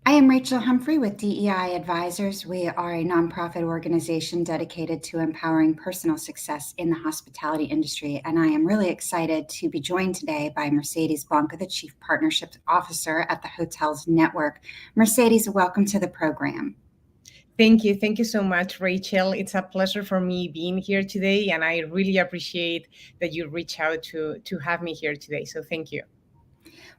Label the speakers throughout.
Speaker 1: I am Rachel Humphrey with DEI Advisors. We are a nonprofit organization dedicated to empowering personal success in the hospitality industry. And I am really excited to be joined today by Mercedes Blanco, the Chief Partnerships Officer at the Hotels Network. Mercedes, welcome to the program.
Speaker 2: Thank you. Thank you so much, Rachel. It's a pleasure for me being here today, and I really appreciate that you reach out to have me here today. So thank you.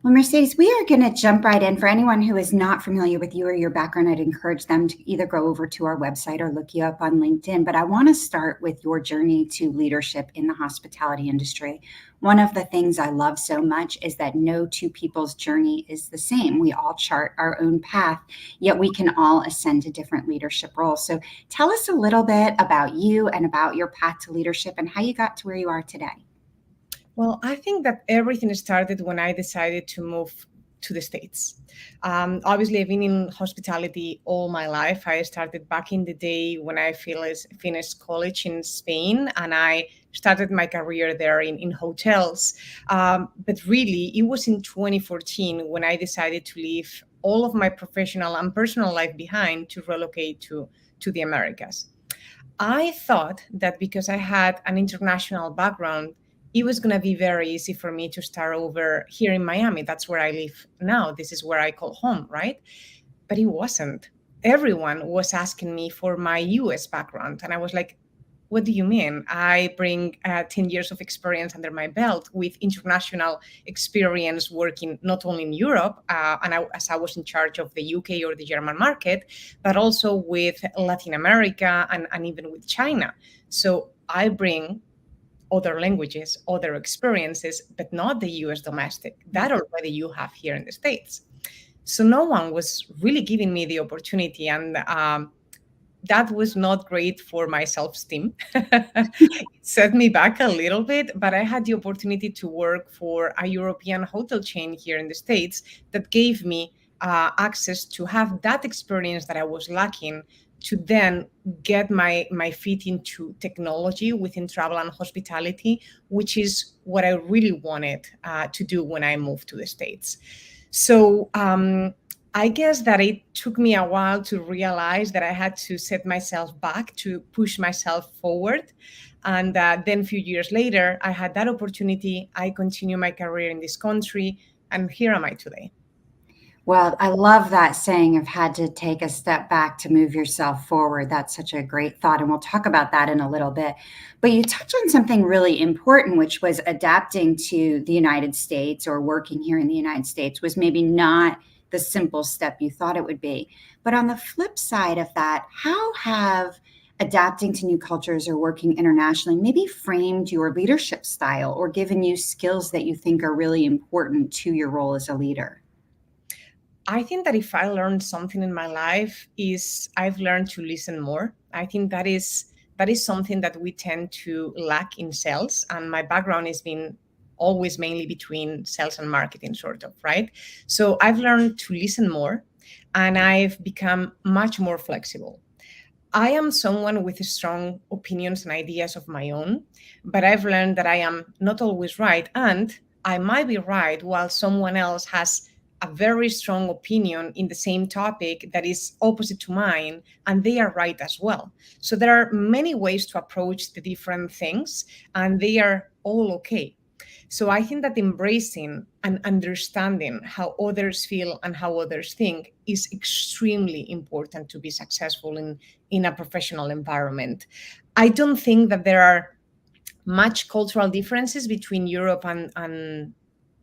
Speaker 1: Well, Mercedes, we are going to jump right in. For anyone who is not familiar with you or your background, I'd encourage them to either go over to our website or look you up on LinkedIn. But I want to start with your journey to leadership in the hospitality industry. One of the things I love so much is that no two people's journey is the same. We all chart our own path, yet we can all ascend to different leadership roles. So tell us a little bit about you and about your path to leadership and how you got to where you are today.
Speaker 2: Well, I think that everything started when I decided to move to the States. Obviously, I've been in hospitality all my life. I started back in the day when I finished college in Spain, and I started my career there in hotels. But really, it was in 2014 when I decided to leave all of my professional and personal life behind to relocate to the Americas. I thought that because I had an international background, it was going to be very easy for me to start over here in Miami. That's where I live now. This is where I call home, right? But it wasn't. Everyone was asking me for my US background. And I was like, what do you mean? I bring 10 years of experience under my belt with international experience working not only in Europe, as I was in charge of the UK or the German market, but also with Latin America and even with China. So I bring other languages, other experiences, but not the US domestic. That already you have here in the States. So no one was really giving me the opportunity. And that was not great for my self-esteem. It set me back a little bit, but I had the opportunity to work for a European hotel chain here in the States that gave me access to have that experience that I was lacking to then get my feet into technology within travel and hospitality, which is what I really wanted to do when I moved to the States. So I guess that it took me a while to realize that I had to set myself back to push myself forward. And then a few years later, I had that opportunity. I continue my career in this country, and here am I today.
Speaker 1: Well, I love that saying of had to take a step back to move yourself forward. That's such a great thought. And we'll talk about that in a little bit. But you touched on something really important, which was adapting to the United States or working here in the United States was maybe not the simple step you thought it would be. But on the flip side of that, how have adapting to new cultures or working internationally maybe framed your leadership style or given you skills that you think are really important to your role as a leader?
Speaker 2: I think that if I learned something in my life is I've learned to listen more. I think that is something that we tend to lack in sales. And my background has been always mainly between sales and marketing, sort of, right? So I've learned to listen more and I've become much more flexible. I am someone with strong opinions and ideas of my own, but I've learned that I am not always right. And I might be right while someone else has a very strong opinion in the same topic that is opposite to mine, and they are right as well. So there are many ways to approach the different things, and they are all okay. So I think that embracing and understanding how others feel and how others think is extremely important to be successful in a professional environment. I don't think that there are much cultural differences between Europe and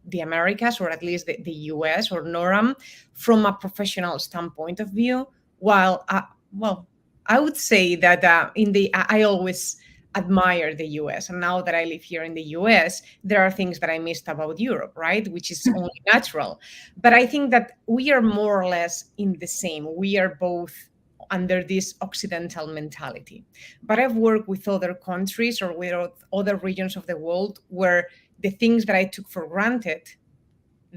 Speaker 2: the Americas, or at least the US or NORAM, from a professional standpoint of view. While, I would say that I always admire the US. And now that I live here in the US, there are things that I missed about Europe, right? Which is only natural. But I think that we are more or less in the same. We are both under this Occidental mentality. But I've worked with other countries or with other regions of the world where the things that I took for granted,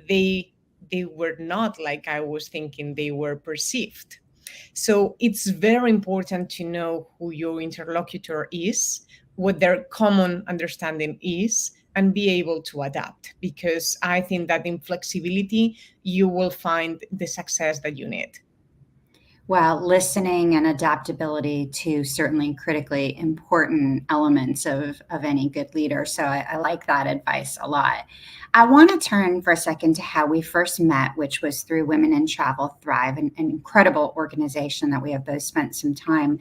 Speaker 2: they were not like I was thinking they were perceived. So it's very important to know who your interlocutor is, what their common understanding is, and be able to adapt, because I think that in flexibility, you will find the success that you need.
Speaker 1: Well, listening and adaptability to certainly critically important elements of any good leader. So I like that advice a lot. I want to turn for a second to how we first met, which was through Women in Travel Thrive, an incredible organization that we have both spent some time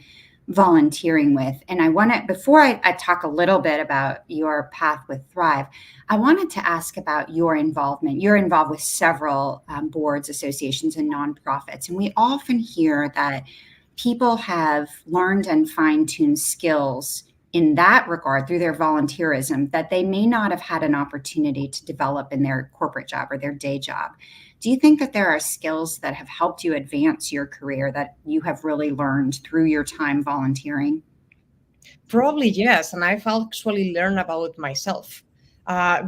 Speaker 1: volunteering with. And I want to, before I talk a little bit about your path with Thrive, I wanted to ask about your involvement. You're involved with several boards, associations, and nonprofits. And we often hear that people have learned and fine-tuned skills in that regard through their volunteerism that they may not have had an opportunity to develop in their corporate job or their day job. Do you think that there are skills that have helped you advance your career that you have really learned through your time volunteering?
Speaker 2: Probably yes, and I've actually learned about myself,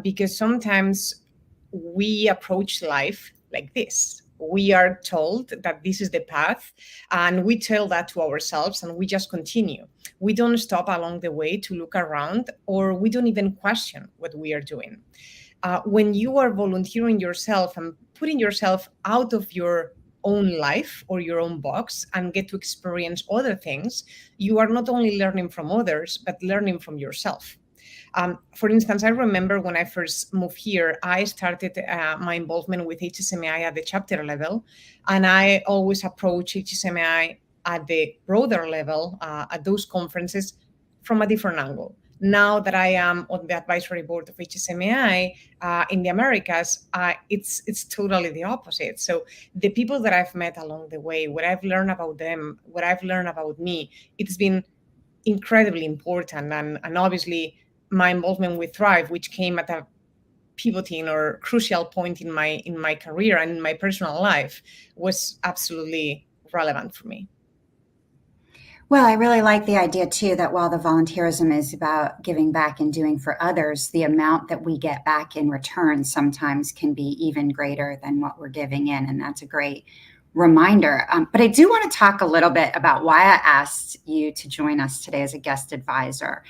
Speaker 2: because sometimes we approach life like this. We are told that this is the path, and we tell that to ourselves, and we just continue. We don't stop along the way to look around, or we don't even question what we are doing. When you are volunteering yourself and putting yourself out of your own life or your own box and get to experience other things, you are not only learning from others, but learning from yourself. For instance, I remember when I first moved here, I started my involvement with HSMI at the chapter level, and I always approach HSMI at the broader level, at those conferences, from a different angle. Now that I am on the advisory board of HSMI in the Americas, it's totally the opposite. So the people that I've met along the way, what I've learned about them, what I've learned about me, it's been incredibly important. And obviously, my involvement with Thrive, which came at a pivoting or crucial point in my career and in my personal life, was absolutely relevant for me.
Speaker 1: Well, I really like the idea too that while the volunteerism is about giving back and doing for others, the amount that we get back in return sometimes can be even greater than what we're giving in. And that's a great reminder. But I do want to talk a little bit about why I asked you to join us today as a guest advisor.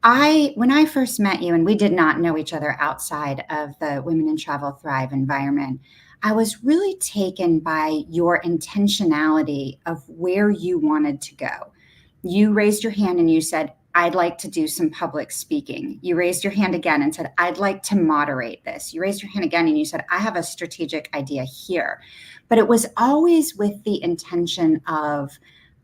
Speaker 1: When I first met you, and we did not know each other outside of the Women in Travel Thrive environment, I was really taken by your intentionality of where you wanted to go. You raised your hand and you said, I'd like to do some public speaking. You raised your hand again and said, I'd like to moderate this. You raised your hand again and you said, I have a strategic idea here. But it was always with the intention of,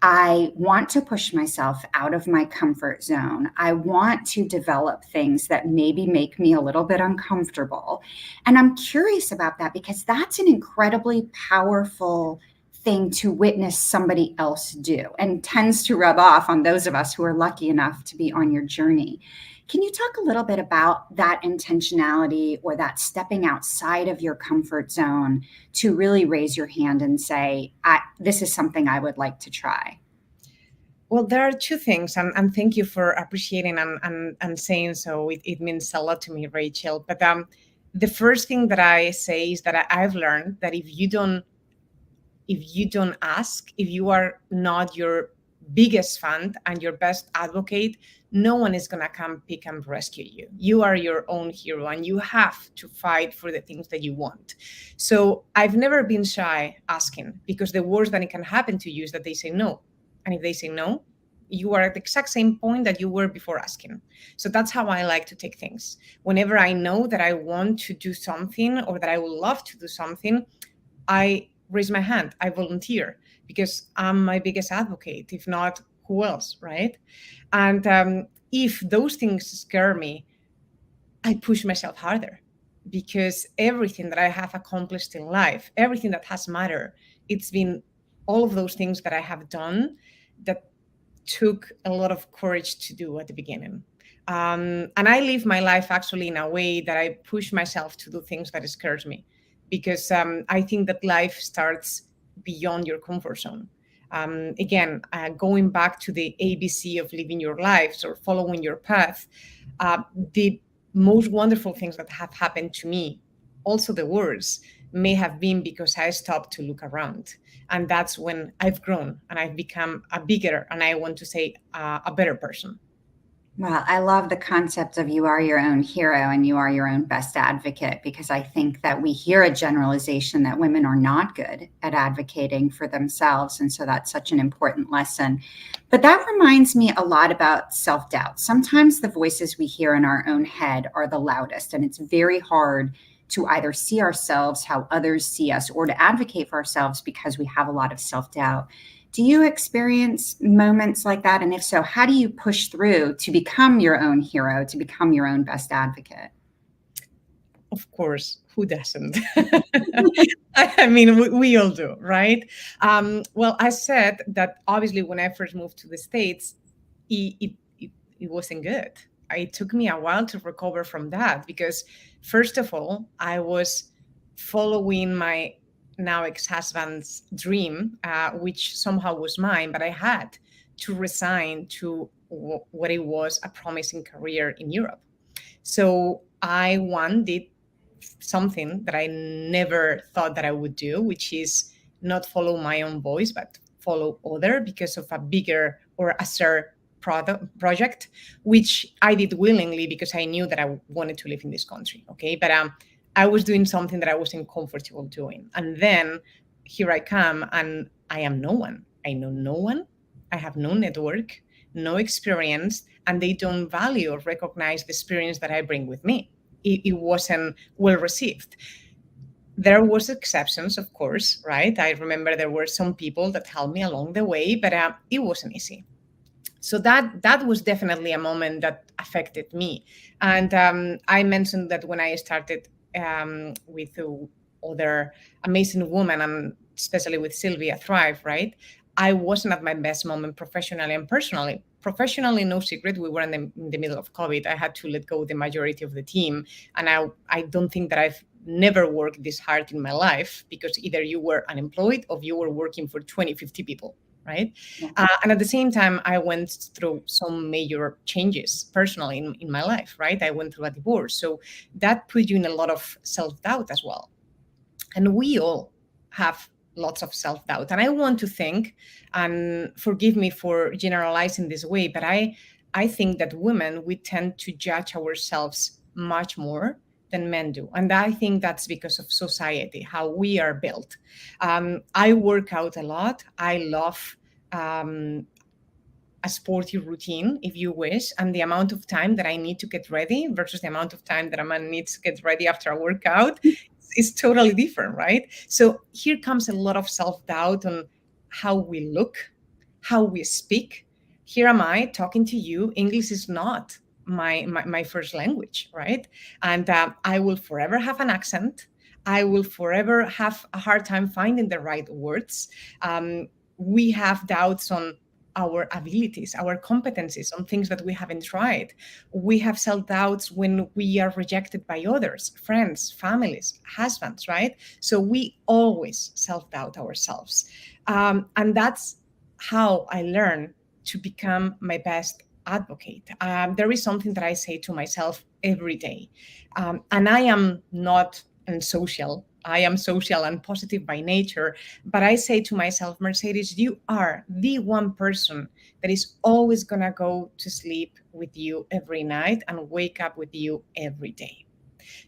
Speaker 1: I want to push myself out of my comfort zone. I want to develop things that maybe make me a little bit uncomfortable. And I'm curious about that because that's an incredibly powerful thing to witness somebody else do and tends to rub off on those of us who are lucky enough to be on your journey. Can you talk a little bit about that intentionality or that stepping outside of your comfort zone to really raise your hand and say, this is something I would like to try?
Speaker 2: Well, there are two things, and thank you for appreciating and saying so. It means a lot to me, Rachel. But the first thing that I say is that I've learned that if you don't ask, if you are not your biggest fan and your best advocate, no one is going to come pick and rescue you. You are your own hero and you have to fight for the things that you want. So I've never been shy asking, because the worst that it can happen to you is that they say no. And if they say no, you are at the exact same point that you were before asking. So that's how I like to take things. Whenever I know that I want to do something or that I would love to do something, I raise my hand, I volunteer, because I'm my biggest advocate. If not, who else, right? And if those things scare me, I push myself harder, because everything that I have accomplished in life, everything that has mattered, it's been all of those things that I have done that took a lot of courage to do at the beginning. And I live my life actually in a way that I push myself to do things that scares me, because I think that life starts beyond your comfort zone. Again, going back to the ABC of living your lives or following your path, the most wonderful things that have happened to me, also the worst, may have been because I stopped to look around. And that's when I've grown and I've become a bigger, and I want to say a better person.
Speaker 1: Well, I love the concept of you are your own hero and you are your own best advocate, because I think that we hear a generalization that women are not good at advocating for themselves. And so that's such an important lesson. But that reminds me a lot about self doubt. Sometimes the voices we hear in our own head are the loudest, and it's very hard to either see ourselves how others see us or to advocate for ourselves because we have a lot of self doubt. Do you experience moments like that? And if so, how do you push through to become your own hero, to become your own best advocate?
Speaker 2: Of course, who doesn't? I mean, we all do, right? Well, I said that obviously when I first moved to the States, it wasn't good. It took me a while to recover from that because, first of all, I was following my now ex-husband's dream, which somehow was mine, but I had to resign to what it was a promising career in Europe. So I did something that I never thought that I would do, which is not follow my own voice, but follow other because of a bigger or a shared project, which I did willingly because I knew that I wanted to live in this country. Okay, but I was doing something that I wasn't comfortable doing, and then here I come, and I am no one. I know no one. I have no network, no experience, and they don't value or recognize the experience that I bring with me. It wasn't well received. There was exceptions, of course, right? I remember there were some people that helped me along the way, but it wasn't easy. So that was definitely a moment that affected me. And I mentioned that when I started with other amazing women, and especially with Sylvia Thrive, right? I wasn't at my best moment professionally and personally. Professionally, no secret, we were in the middle of COVID. I had to let go the majority of the team. And I don't think that I've never worked this hard in my life, because either you were unemployed or you were working for 20, 50 people, right?
Speaker 1: Yeah.
Speaker 2: And at the same time, I went through some major changes personally in my life, right? I went through a divorce. So that put you in a lot of self-doubt as well. And we all have lots of self-doubt. And I want to think, and forgive me for generalizing this way, but I think that women, we tend to judge ourselves much more than men do. And I think that's because of society, how we are built. I work out a lot. I love um, a sporty routine, if you wish, and the amount of time that I need to get ready versus the amount of time that a man needs to get ready after a workout is totally different, right? So here comes a lot of self-doubt on how we look, how we speak. Here am I talking to you. English is not my first language, right? And I will forever have an accent. I will forever have a hard time finding the right words. We have doubts on our abilities, our competencies, on things that we haven't tried. We have self doubts when we are rejected by others, friends, families, husbands, right? So we always self doubt ourselves. And that's how I learn to become my best advocate. There is something that I say to myself every day. And I am not social. I am social and positive by nature, but I say to myself, Mercedes, you are the one person that is always going to go to sleep with you every night and wake up with you every day.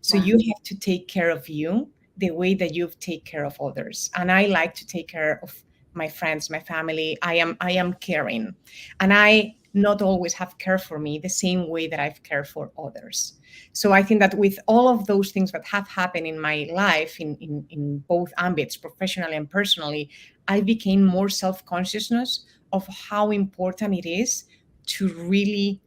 Speaker 2: So
Speaker 1: Wow.
Speaker 2: you have to take care of you the way that you take care of others. And I like to take care of my friends, my family. I am caring. And I not always have care for me the same way that I've cared for others. So I think that with all of those things that have happened in my life, in both ambits, professionally and personally, I became more self-consciousness of how important it is to really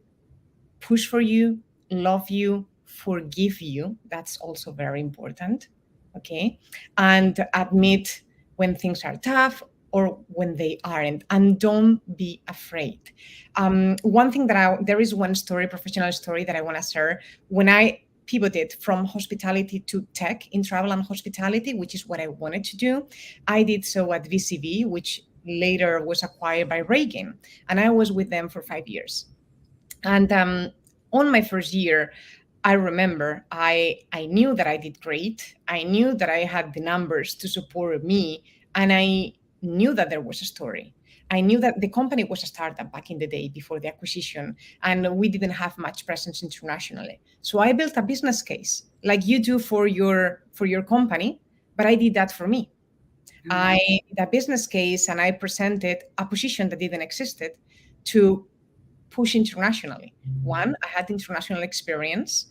Speaker 2: push for you, love you, forgive you. That's also very important. Okay. And admit when things are tough or when they aren't. And don't be afraid. One thing there is one story, professional story, that I want to share. When I pivoted from hospitality to tech in travel and hospitality, which is what I wanted to do, I did so at VCV, which later was acquired by Reagan. And I was with them for 5 years. And on my first year, I remember I knew that I did great. I knew that I had the numbers to support me, and I knew that there was a story. I knew that the company was a startup back in the day before the acquisition, and we didn't have much presence internationally. So I built a business case like you do for your company, but I did that for me. I did a business case and I presented a position that didn't existed to push internationally. One, I had international experience.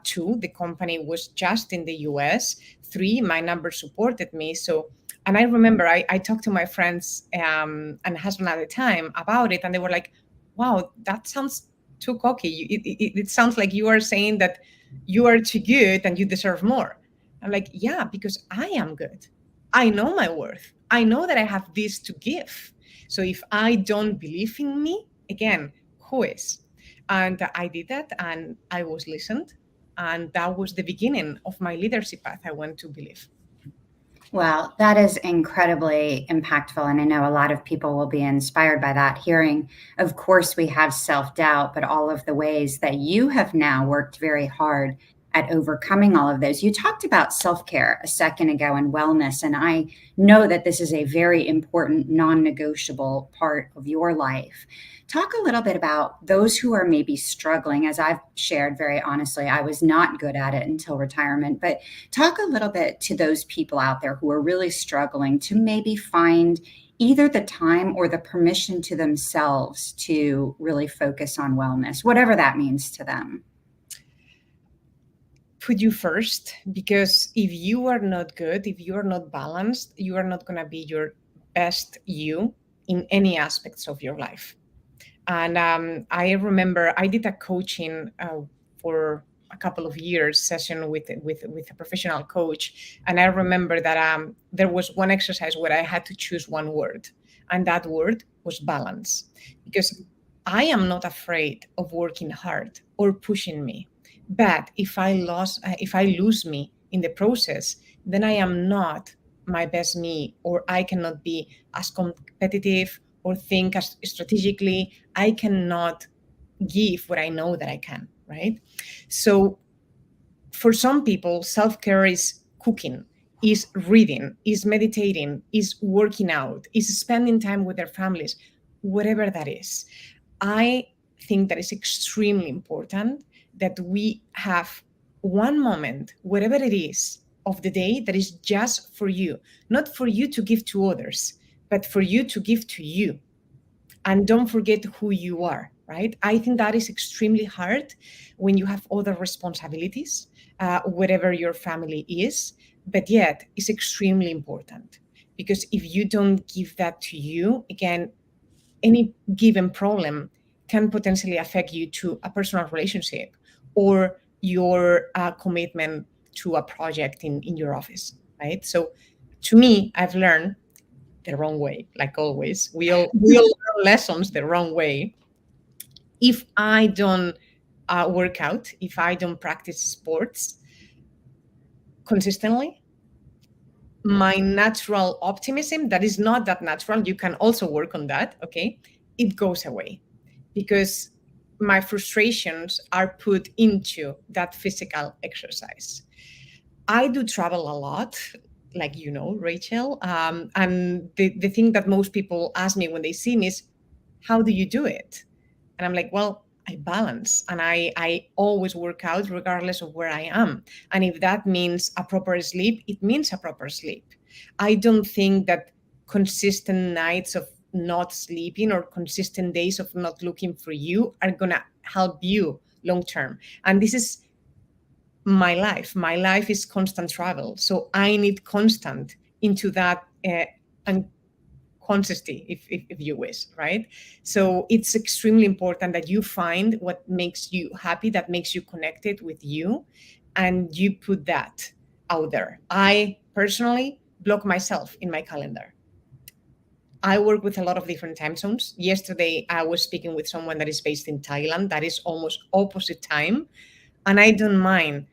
Speaker 2: Two, the company was just in the US. Three, my numbers supported me. So, and I remember I talked to my friends and husband at the time about it, and they were like, wow, that sounds too cocky. It sounds like you are saying that you are too good and you deserve more. I'm like, yeah, because I am good. I know my worth. I know that I have this to give. So if I don't believe in me, again, who is? And I did that and I was listened. And that was the beginning of my leadership path. I went to believe.
Speaker 1: Well, that is incredibly impactful. And I know a lot of people will be inspired by that. Hearing, of course, we have self doubt, but all of the ways that you have now worked very hard at overcoming all of those. You talked about self care a second ago and wellness. And I know that this is a very important, non negotiable part of your life. Talk a little bit about those who are maybe struggling. As I've shared very honestly, I was not good at it until retirement, but talk a little bit to those people out there who are really struggling to maybe find either the time or the permission to themselves to really focus on wellness, whatever that means to them.
Speaker 2: Put you first, because if you are not good, if you are not balanced, you are not going to be your best you in any aspects of your life. And I remember I did a coaching for a couple of years session with a professional coach, and I remember that there was one exercise where I had to choose one word, and that word was balance, because I am not afraid of working hard or pushing me, but if I lose me in the process, then I am not my best me, or I cannot be as competitive or think as strategically. I cannot give what I know that I can, right? So for some people, self-care is cooking, is reading, is meditating, is working out, is spending time with their families, whatever that is. I think that is extremely important that we have one moment, whatever it is, of the day that is just for you, not for you to give to others, but for you to give to you. And don't forget who you are, right? I think that is extremely hard when you have other responsibilities, whatever your family is, but yet it's extremely important, because if you don't give that to you, again, any given problem can potentially affect you to a personal relationship or your commitment to a project in your office, right? So to me, I've learned the wrong way, like always. We all learn lessons the wrong way. If I don't work out, if I don't practice sports consistently, my natural optimism, that is not that natural, you can also work on that, okay, it goes away, because my frustrations are put into that physical exercise. I do travel a lot, like you know, Rachel, and the thing that most people ask me when they see me is, how do you do it? And I'm like, well, I balance, and I always work out regardless of where I am. And if that means a proper sleep, it means a proper sleep. I don't think that consistent nights of not sleeping or consistent days of not looking for you are going to help you long term. And this is my life. My life is constant travel. So I need constant into that and consistency, if you wish, right? So it's extremely important that you find what makes you happy, that makes you connected with you, and you put that out there. I personally block myself in my calendar. I work with a lot of different time zones. Yesterday, I was speaking with someone that is based in Thailand, that is almost opposite time. And I don't mind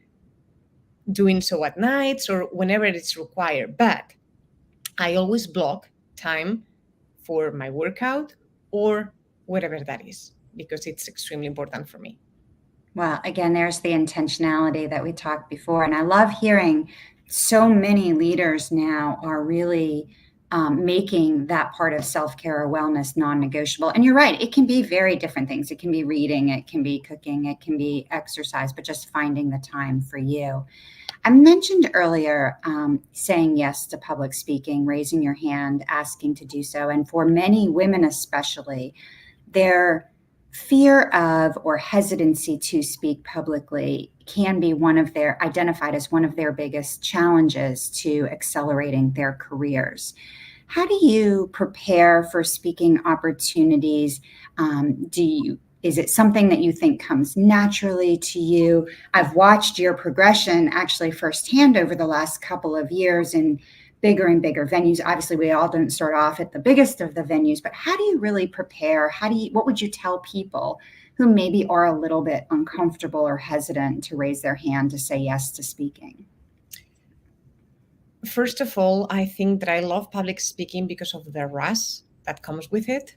Speaker 2: doing so at nights or whenever it's required. But I always block time for my workout or whatever that is, because it's extremely important for me.
Speaker 1: Well, again, there's the intentionality that we talked before. And I love hearing so many leaders now are really making that part of self-care or wellness non-negotiable. And you're right, it can be very different things. It can be reading, it can be cooking, it can be exercise, but just finding the time for you. I mentioned earlier saying yes to public speaking, raising your hand, asking to do so. And for many women especially, their fear of or hesitancy to speak publicly can be identified as one of their biggest challenges to accelerating their careers. How do you prepare for speaking opportunities? Is it something that you think comes naturally to you? I've watched your progression actually firsthand over the last couple of years in bigger and bigger venues. Obviously, we all don't start off at the biggest of the venues, but how do you really prepare? What would you tell people who maybe are a little bit uncomfortable or hesitant to raise their hand to say yes to speaking?
Speaker 2: First of all, I think that I love public speaking because of the rush that comes with it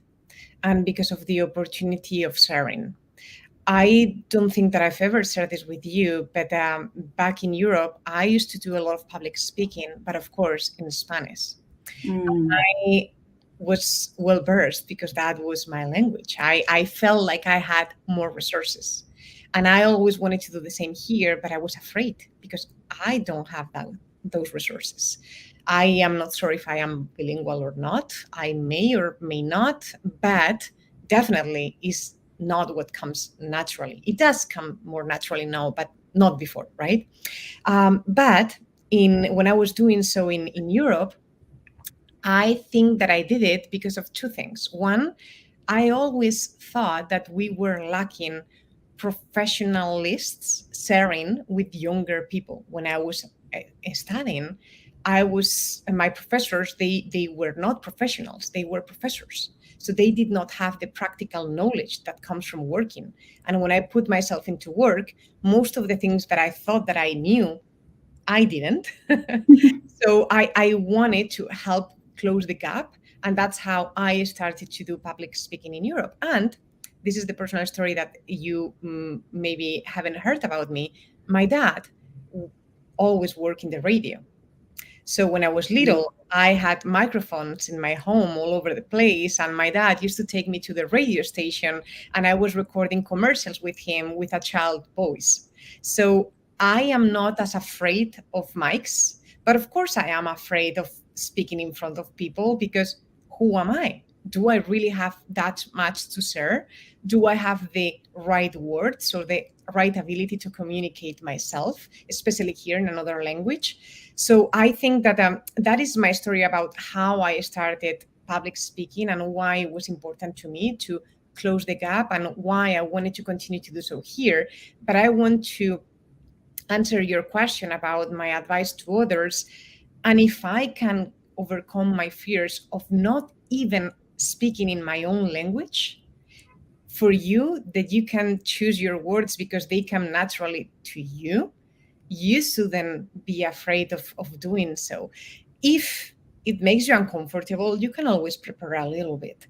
Speaker 2: and because of the opportunity of sharing. I don't think that I've ever shared this with you, but back in Europe, I used to do a lot of public speaking, but of course in Spanish. I was well versed because that was my language. I felt like I had more resources. And I always wanted to do the same here, but I was afraid because I don't have those resources. I am not sure if I am bilingual or not. I may or may not, but definitely is not what comes naturally. It does come more naturally now, but not before, right? But when I was doing so in Europe, I think that I did it because of two things. One, I always thought that we were lacking professionalists sharing with younger people. When I was studying, my professors, they were not professionals, they were professors. So they did not have the practical knowledge that comes from working. And when I put myself into work, most of the things that I thought that I knew, I didn't. So I wanted to help close the gap. And that's how I started to do public speaking in Europe. And this is the personal story that you maybe haven't heard about me. My dad always worked in the radio. So when I was little, I had microphones in my home all over the place. And my dad used to take me to the radio station and I was recording commercials with him with a child voice. So I am not as afraid of mics, but of course I am afraid of speaking in front of people because who am I? Do I really have that much to share? Do I have the right words or the right ability to communicate myself, especially here in another language? So I think that that is my story about how I started public speaking and why it was important to me to close the gap and why I wanted to continue to do so here. But I want to answer your question about my advice to others. And if I can overcome my fears of not even speaking in my own language, for you, that you can choose your words because they come naturally to you, you shouldn't be afraid of doing so. If it makes you uncomfortable, you can always prepare a little bit.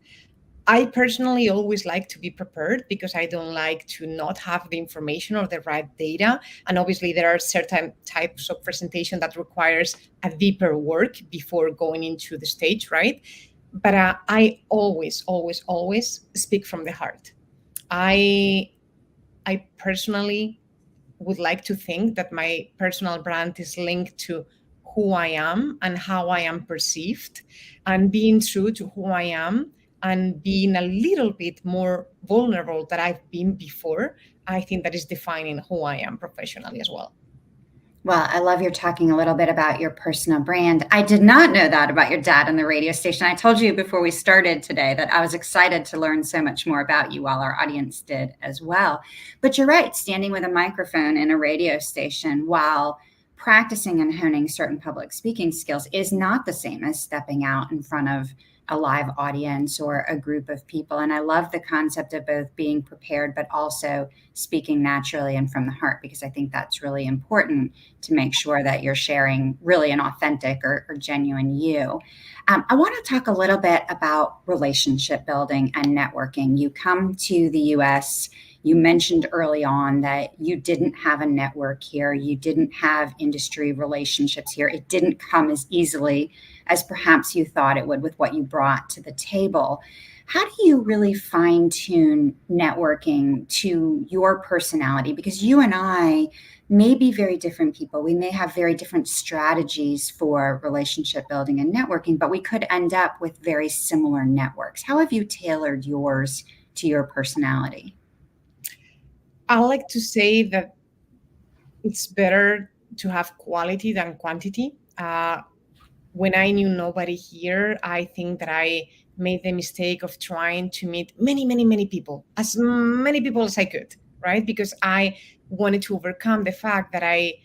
Speaker 2: I personally always like to be prepared because I don't like to not have the information or the right data. And obviously there are certain types of presentation that requires a deeper work before going into the stage, right? But I always speak from the heart. I personally would like to think that my personal brand is linked to who I am and how I am perceived, and being true to who I am and being a little bit more vulnerable than I've been before. I think that is defining who I am professionally as well.
Speaker 1: Well, I love you're talking a little bit about your personal brand. I did not know that about your dad and the radio station. I told you before we started today that I was excited to learn so much more about you, while our audience did as well. But you're right, standing with a microphone in a radio station while practicing and honing certain public speaking skills is not the same as stepping out in front of a live audience or a group of people. And I love the concept of both being prepared, but also speaking naturally and from the heart, because I think that's really important to make sure that you're sharing really an authentic or genuine you. I want to talk a little bit about relationship building and networking. You come to the US, You mentioned early on that you didn't have a network here, you didn't have industry relationships here. It didn't come as easily as perhaps you thought it would with what you brought to the table. How do you really fine tune networking to your personality? Because you and I may be very different people. We may have very different strategies for relationship building and networking, but we could end up with very similar networks. How have you tailored yours to your personality?
Speaker 2: I like to say that it's better to have quality than quantity. When I knew nobody here, I think that I made the mistake of trying to meet many, many, many people, as many people as I could, right? Because I wanted to overcome the fact that I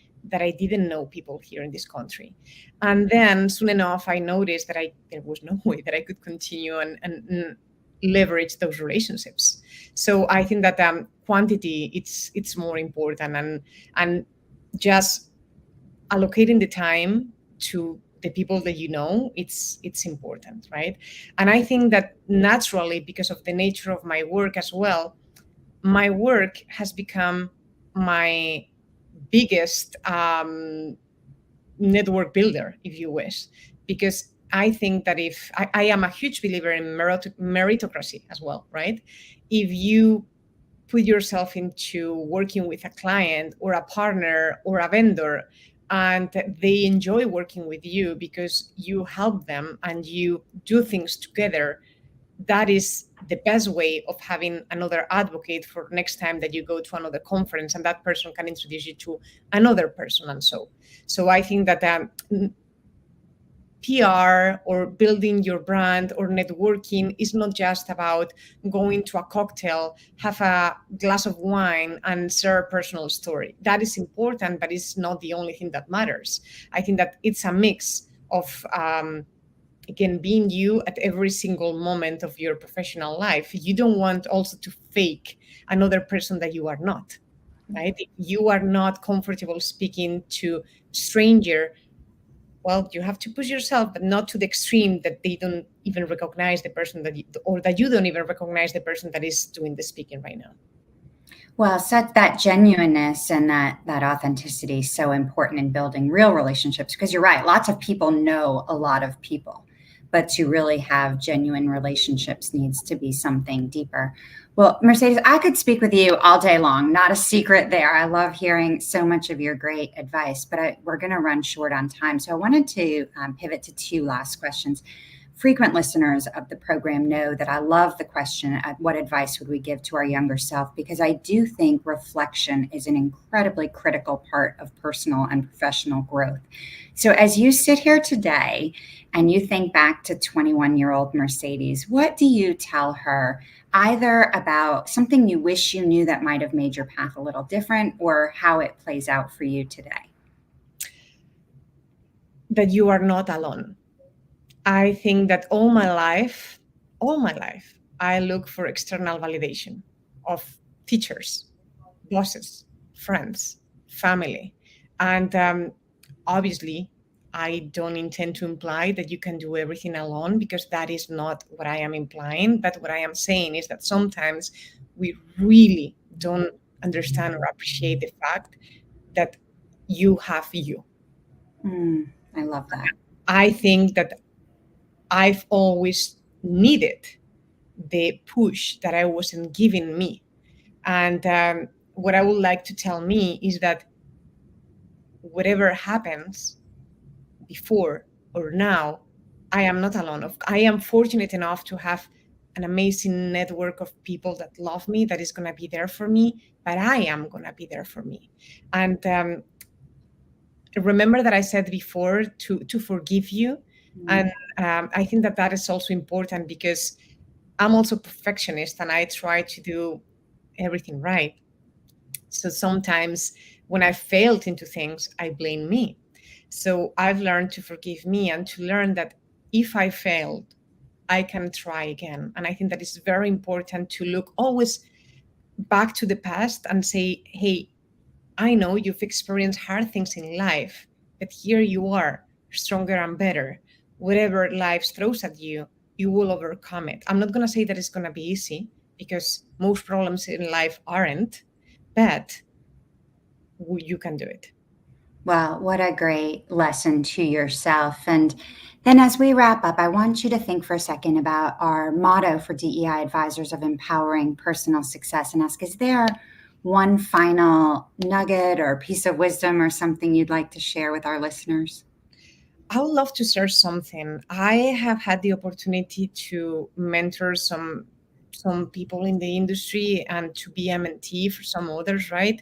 Speaker 2: didn't know people here in this country. And then soon enough, I noticed that there was no way that I could continue and leverage those relationships. So I think that quantity it's more important, and just allocating the time to the people that you know, it's important, right? And I think that naturally, because of the nature of my work as well, my work has become my biggest network builder, if you wish, because I think that if I am a huge believer in meritocracy as well, right? If you put yourself into working with a client or a partner or a vendor, and they enjoy working with you because you help them and you do things together, that is the best way of having another advocate for next time that you go to another conference, and that person can introduce you to another person. And so I think that PR or building your brand or networking is not just about going to a cocktail, have a glass of wine, and share a personal story. That is important, but it's not the only thing that matters. I think that it's a mix of, again, being you at every single moment of your professional life. You don't want also to fake another person that you are not, right? If you are not comfortable speaking to stranger, well, you have to push yourself, but not to the extreme that they don't even recognize the person or that you don't even recognize the person that is doing the speaking right now.
Speaker 1: Well, such that genuineness and that authenticity is so important in building real relationships, because you're right, lots of people know a lot of people, but to really have genuine relationships needs to be something deeper. Well, Mercedes, I could speak with you all day long. Not a secret there. I love hearing so much of your great advice, but we're going to run short on time. So I wanted to pivot to two last questions. Frequent listeners of the program know that I love the question, what advice would we give to our younger self? Because I do think reflection is an incredibly critical part of personal and professional growth. So as you sit here today and you think back to 21-year-old Mercedes, what do you tell her, either about something you wish you knew that might have made your path a little different, or how it plays out for you today?
Speaker 2: That you are not alone. I think that all my life, I look for external validation of teachers, bosses, friends, family. And obviously, I don't intend to imply that you can do everything alone, because that is not what I am implying. But what I am saying is that sometimes we really don't understand or appreciate the fact that you have you.
Speaker 1: I love that.
Speaker 2: I think that I've always needed the push that I wasn't giving me. And what I would like to tell me is that whatever happens before or now, I am not alone. I am fortunate enough to have an amazing network of people that love me, that is going to be there for me, but I am going to be there for me. And remember that I said before to forgive you. And I think that that is also important, because I'm also perfectionist and I try to do everything right. So sometimes when I failed into things, I blame me. So I've learned to forgive me and to learn that if I failed, I can try again. And I think that it's very important to look always back to the past and say, hey, I know you've experienced hard things in life, but here you are, stronger and better. Whatever life throws at you, you will overcome it. I'm not going to say that it's going to be easy, because most problems in life aren't, but you can do it.
Speaker 1: Well, what a great lesson to yourself. And then as we wrap up, I want you to think for a second about our motto for DEI advisors of empowering personal success and ask, is there one final nugget or piece of wisdom or something you'd like to share with our listeners?
Speaker 2: I would love to share something. I have had the opportunity to mentor some people in the industry and to be a mentee for some others, right?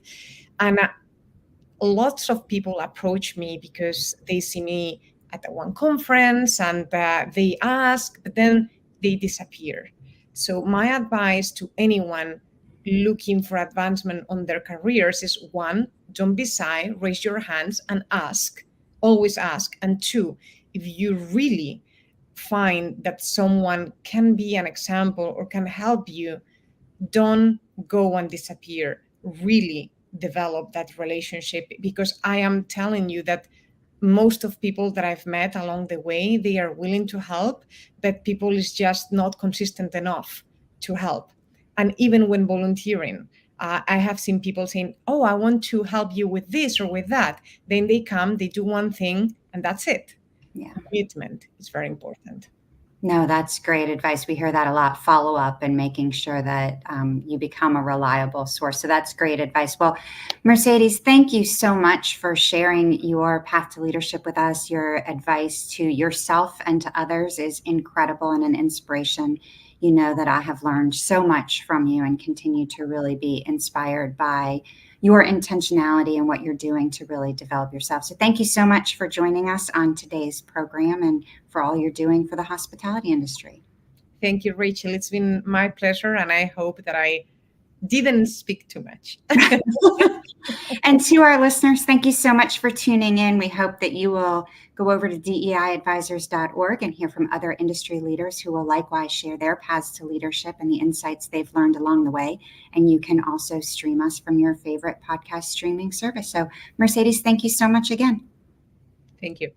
Speaker 2: And lots of people approach me because they see me at the one conference and they ask, but then they disappear. So my advice to anyone looking for advancement on their careers is, one, don't be shy, raise your hands and ask, always ask. And two, if you really find that someone can be an example or can help you, don't go and disappear. Really develop that relationship, because I am telling you that most of people that I've met along the way, they are willing to help, but people is just not consistent enough to help. And even when volunteering, I have seen people saying, oh, I want to help you with this or with that. Then they come, they do one thing, and that's it.
Speaker 1: Yeah.
Speaker 2: Commitment is very important.
Speaker 1: No, that's great advice. We hear that a lot. Follow up and making sure that you become a reliable source. So that's great advice. Well, Mercedes, thank you so much for sharing your path to leadership with us. Your advice to yourself and to others is incredible and an inspiration. You know that I have learned so much from you and continue to really be inspired by your intentionality and what you're doing to really develop yourself. So thank you so much for joining us on today's program and for all you're doing for the hospitality industry.
Speaker 2: Thank you, Rachel. It's been my pleasure, and I hope that I didn't speak too much.
Speaker 1: And to our listeners, thank you so much for tuning in. We hope that you will go over to deiadvisors.org and hear from other industry leaders who will likewise share their paths to leadership and the insights they've learned along the way. And you can also stream us from your favorite podcast streaming service. So, Mercedes, thank you so much again.
Speaker 2: Thank you.